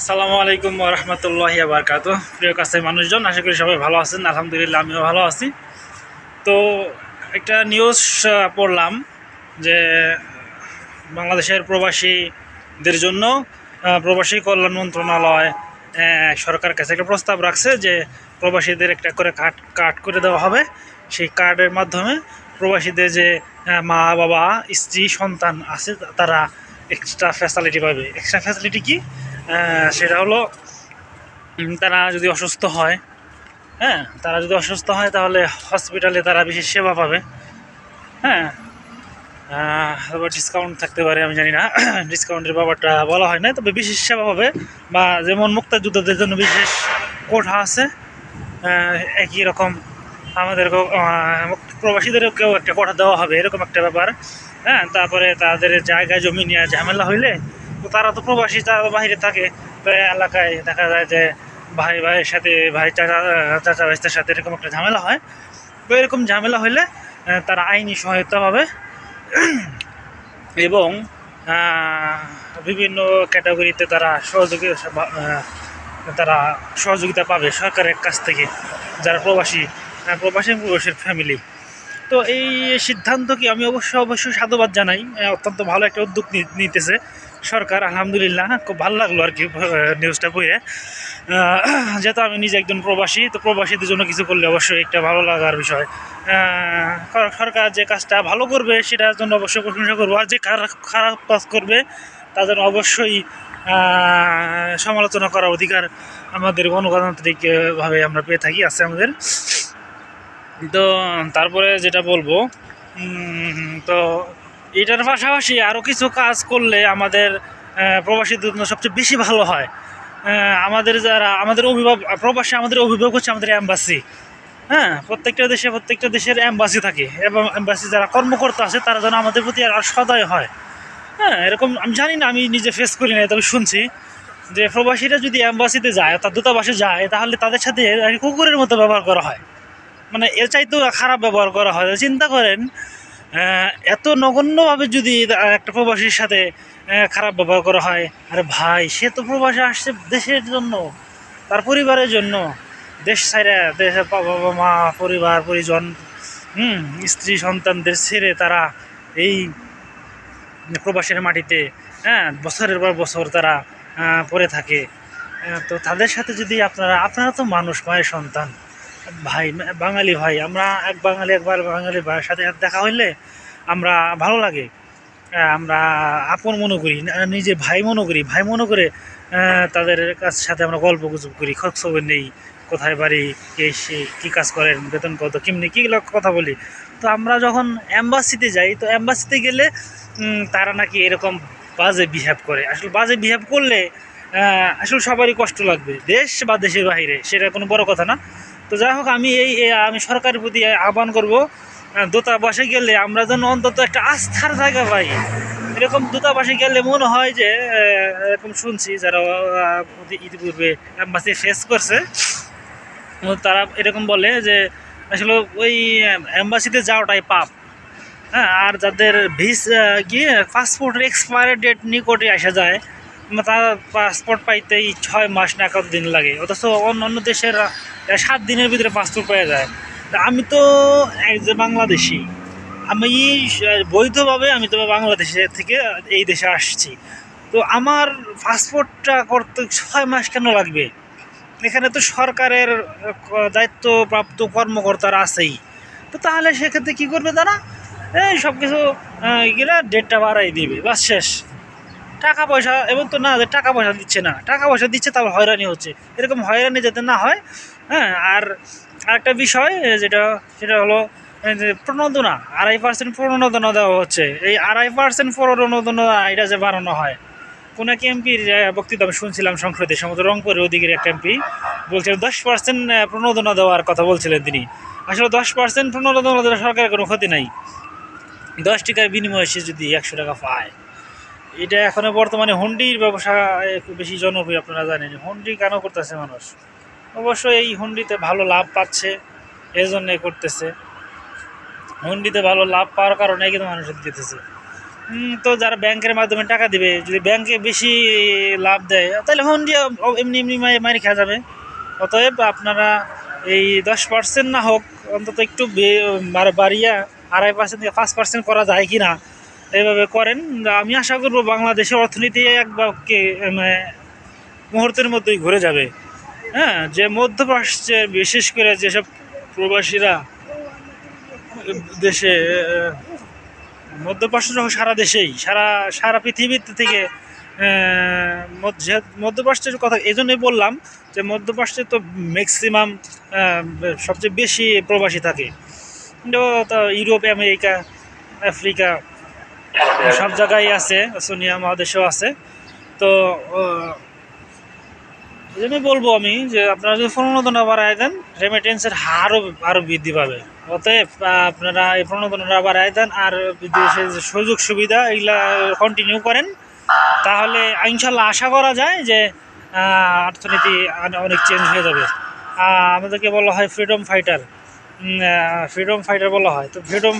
আসসালামু আলাইকুম ওয়া রাহমাতুল্লাহি ওয়া বারাকাতুহু। প্রিয় কাছের মানুষজন, আশা করি সবাই ভালো আছেন। আলহামদুলিল্লাহ আমিও ভালো আছি। তো একটা নিউজ পড়লাম যে বাংলাদেশের প্রবাসীদের জন্য প্রবাসী কল্যাণ মন্ত্রণালয় সরকার কাছে একটা প্রস্তাব রাখছে যে প্রবাসীদের একটা করে কার্ড করে দেওয়া হবে। সেই কার্ডের মাধ্যমে প্রবাসীদের যে মা বাবা স্ত্রী সন্তান আছে তারা এক্সট্রা ফ্যাসিলিটি পাবে। এক্সট্রা ফ্যাসিলিটি কি? সেটা হলো তারা যদি অসুস্থ হয়, হ্যাঁ, তারা যদি অসুস্থ হয় তাহলে হসপিটালে তারা বিশেষ সেবা পাবে। হ্যাঁ, আবার ডিসকাউন্ট থাকতে পারে, আমি জানি না ডিসকাউন্টের ব্যাপারটা বলা হয় না, তবে বিশেষ সেবা পাবে। বা যেমন মুক্তিযোদ্ধাদের জন্য বিশেষ কোঠা আছে, একই রকম আমাদেরকেও প্রবাসীদেরকেও একটা কোঠা দেওয়া হবে, এরকম একটা ব্যাপার। হ্যাঁ, তারপরে তাদের জায়গায় জমি নিয়ে ঝামেলা হইলে তো তারা তো প্রবাসী, তারা তো বাইরে থাকে, তো এলাকায় দেখা যায় যে ভাই ভাইয়ের সাথে, ভাই চাচা চাচা ভাইদের সাথে এরকম একটা ঝামেলা হয়। তো এরকম ঝামেলা হইলে তারা আইনি সহায়তা পাবে এবং বিভিন্ন ক্যাটাগরিতে তারা সহযোগিতা পাবে সরকারের কাছ থেকে, যারা প্রবাসীর ফ্যামিলি। তো এই সিদ্ধান্ত কি আমি অবশ্যই সাধুবাদ জানাই। অত্যন্ত ভালো একটা উদ্যোগ নিতেছে সরকার, আলহামদুলিল্লাহ। খুব ভালো লাগলো আর কি নিউজটা পড়ে। যেহেতু আমি নিজে একজন প্রবাসী, তো প্রবাসীদের জন্য কিছু করলে অবশ্যই একটা ভালো লাগার বিষয়। সরকার যে কাজটা ভালো করবে সেটার জন্য অবশ্যই প্রশংসা করবো, আর যে খারাপ কাজ করবে তার জন্য অবশ্যই সমালোচনা করার অধিকার আমাদের গণতান্ত্রিকভাবে আমরা পেয়ে থাকি, আছে আমাদের। তো তারপরে যেটা বলবো, তো এটার পাশাপাশি আরও কিছু কাজ করলে আমাদের প্রবাসীদের জন্য সবচেয়ে বেশি ভালো হয়। আমাদের যারা আমাদের প্রবাসী আমাদের অভিভাবক হচ্ছে আমাদের অ্যাম্বাসি। হ্যাঁ, প্রত্যেকটা দেশের অ্যাম্বাসি থাকে, এবং অ্যাম্বাসি যারা কর্মকর্তা আছে তারা যেন আমাদের প্রতি আর সদয় হয়। হ্যাঁ, এরকম আমি জানি না, আমি নিজে ফেস করি না, তবে শুনছি যে প্রবাসীরা যদি অ্যাম্বাসিতে যায়, তার দূতাবাসে যায়, তাহলে তাদের সাথে কুকুরের মতো ব্যবহার করা হয়। মানে এর চাইতেও খারাপ ব্যবহার করা হয়। চিন্তা করেন, এত নগণ্যভাবে যদি একটা প্রবাসীর সাথে খারাপ ব্যবহার করা হয়। আরে ভাই, সে তো প্রবাসে আসছে দেশের জন্য, তার পরিবারের জন্য। দেশ ছাইরা, দেশের বাবা মা, পরিবার পরিজন, স্ত্রী সন্তানদের ছেড়ে তারা এই প্রবাসের মাটিতে, হ্যাঁ, বছরের পর বছর তারা পড়ে থাকে। তো তাদের সাথে যদি আপনারা তো মানুষ, মায়ের সন্তান, ভাই, বাঙালি ভাই, আমরা একবার বাঙালি ভাইয়ের সাথে দেখা হইলে আমরা ভালো লাগে, আমরা আপন মনে করি, নিজে ভাই মনে করে তাদের সাথে আমরা গল্প গুজব করি, খোঁজখবর নেই, কোথায় বাড়ি, কে সে, কী কাজ করেন, বেতন কত, কেমনি কী কথা বলি। তো আমরা যখন অ্যাম্বাসিতে যাই, তো অ্যাম্বাসিতে গেলে তারা নাকি এরকম বাজে বিহেভ করে। আসলে বাজে বিহেভ করলে আসলে সবারই কষ্ট লাগবে, দেশ বা দেশের বাইরে, সেটা কোনো বড় কথা না। তো যাই হোক, আমি সরকারের প্রতি আহ্বান করব, দূতাবাসে গেলে আমরা যেন অন্তত একটা আস্থার জায়গা পাই। এরকম দূতাবাসে গেলে মনে হয় যে এরকম শুনছি যারা ইতিপূর্বে অ্যাম্বাসি ফেস করছে, তারা এরকম বলে যে আসলে ওই অ্যাম্বাসিতে যাওয়াটাই পাপ। হ্যাঁ, আর যাদের কি পাসপোর্টের এক্সপায়ারি ডেট নিকটে আসা যায়, তার পাসপোর্ট পাইতেই 6 মাস না কত দিন লাগে, অথচ অন্য দেশের 7 দিনের ভিতরে পাসপোর্ট পাওয়া যায়। তা আমি তো যে বাংলাদেশি, আমি বৈধভাবে আমি তো বাংলাদেশে থেকে এই দেশে আসছি, তো আমার পাসপোর্টটা করতে 6 মাস কেন লাগবে? এখানে তো সরকারের দায়িত্বপ্রাপ্ত কর্মকর্তারা আছেই। তো তাহলে সেক্ষেত্রে কী করবে তারা? এই সব কিছু গেলে ডেটটা বাড়াই দিবে, বাস শেষ। টাকা পয়সা, এবং তো না যে টাকা পয়সা দিচ্ছে না, টাকা পয়সা দিচ্ছে, তারপর হয়রানি হচ্ছে। এরকম হয়রানি যাতে না হয়। হ্যাঁ, আর আরেকটা বিষয় সেটা হলো যে প্রণোদনা, 2.5% প্রণোদনা দেওয়া হচ্ছে। এই 2.5% প্রণোদনা এটা যে বাড়ানো হয়, কোনো এক এমপির বক্তৃতা আমি শুনছিলাম সংসদে, সম্ভবত রংপুরের ওদিকের একটা এমপি বলছিলেন 10% প্রণোদনা দেওয়ার কথা বলছিলেন তিনি। আসলে 10% প্রণোদনা দেওয়া সরকারের কোনো ক্ষতি নাই। 10 টাকার বিনিময়ে সে যদি 100 টাকা পায়, এটা এখনো বর্তমানে হুন্ডির ব্যবসা খুব বেশি জনপ্রিয়, আপনারা জানেন। হুন্ডি কেন করতেছে মানুষ? অবশ্যই এই হুন্ডিতে ভালো লাভ পাচ্ছে, এই জন্যে করতেছে। হুন্ডিতে ভালো লাভ পাওয়ার কারণে কিন্তু মানুষ দিতেছে। তো যারা ব্যাংকের মাধ্যমে টাকা দিবে, যদি ব্যাংকে বেশি লাভ দেয় তাহলে ফোন দিয়ে এমনি এমনি মারি খাওয়া যাবে। অতএব আপনারা এই 10% না হোক, অন্তত একটু বাড়িয়া 2.5% থেকে 5% করা যায় কি না, এইভাবে করেন। আমি আশা করবো বাংলাদেশের অর্থনীতি একবারকে মুহূর্তের মধ্যেই ঘুরে যাবে। হ্যাঁ, যে মধ্যপ্রাচ্যের বিশেষ করে যেসব প্রবাসীরা দেশে মধ্যপ্রাচ্য সহ সারা দেশেই সারা সারা পৃথিবীর থেকে মধ্যপ্রাচ্যের কথা এই জন্যই বললাম যে মধ্যপ্রাচ্যে তো ম্যাক্সিমাম সবচেয়ে বেশি প্রবাসী থাকে। কিন্তু ইউরোপ, আমেরিকা, আফ্রিকা সব জায়গায় আছে, সোনিয়া মহাদেশেও আছে। তো এই জন্যই বলবো আমি যে আপনারা যদি প্রণোদনা বাড়ায় দেন, রেমিটেন্সের হারও আরও বৃদ্ধি পাবে। অতএব আপনারা এই প্রণোদনা বাড়ায় দেন, আর বিদেশের যে সুযোগ সুবিধা এগুলা কন্টিনিউ করেন, তাহলে ইনশাল্লাহ আশা করা যায় যে অর্থনীতি অনেক চেঞ্জ হয়ে যাবে। আমাদেরকে বলা হয় ফ্রিডম ফাইটার, ফ্রিডম ফাইটার বলা হয়। তো ফ্রিডম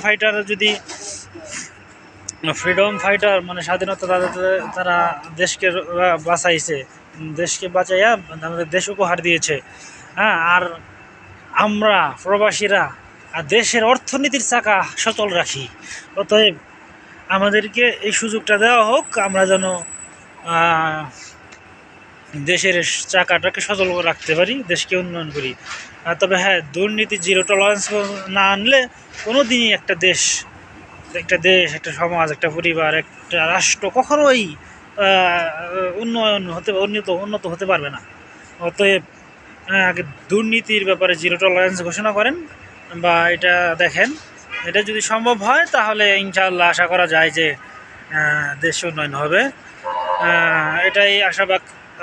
ফাইটার মানে স্বাধীনতা তারা দেশকে বাঁচাইছে, দেশকে বাঁচাইয়া আমাদের দেশ উপহার দিয়েছে। হ্যাঁ, আর আমরা প্রবাসীরা দেশের অর্থনীতির চাকা সচল রাখি। অতএব আমাদেরকে এই সুযোগটা দেওয়া হোক, আমরা যেন দেশের চাকাটাকে সচল রাখতে পারি, দেশকে উন্নয়ন করি। তবে হ্যাঁ, দুর্নীতি জিরো টলারেন্স না আনলে কোনো দিনই একটা দেশ, একটা সমাজ, একটা পরিবার, একটা রাষ্ট্র কখনোই উন্নত হতে পারবে না। অতএব আগে দুর্নীতির ব্যাপারে জিরো টলারেন্স ঘোষণা করেন, বা এটা দেখেন। এটা যদি সম্ভব হয় তাহলে ইনশাআল্লাহ আশা করা যায় যে দেশ উন্নয়ন হবে। এটাই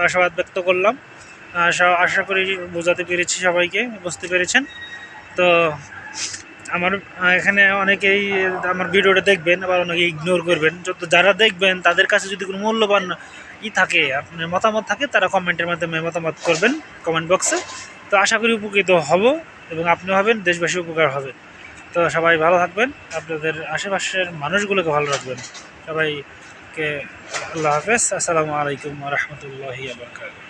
আশাবাদ ব্যক্ত করলাম। আশা করি বোঝাতে পেরেছি, সবাইকে বুঝতে পেরেছেন। তো আমার এখানে অনেকেই আমার ভিডিওটা দেখবেন, আবার অনেকে ইগনোর করবেন। যারা দেখবেন তাদের কাছে যদি কোনো মূল্যবান থাকে, আপনার মতামত থাকে, তারা কমেন্টের মাধ্যমে মতামত করবেন কমেন্ট বক্সে। তো আশা করি উপকৃত হব এবং আপনি হবেন, দেশবাসী উপকার হবে। তো সবাই ভালো থাকবেন, আপনাদের আশেপাশের মানুষগুলোকে ভালো রাখবেন। সবাইকে আল্লাহ হাফেজ। আসসালামু আলাইকুম ওয়া রাহমাতুল্লাহি ওয়া বারাকাতুহু।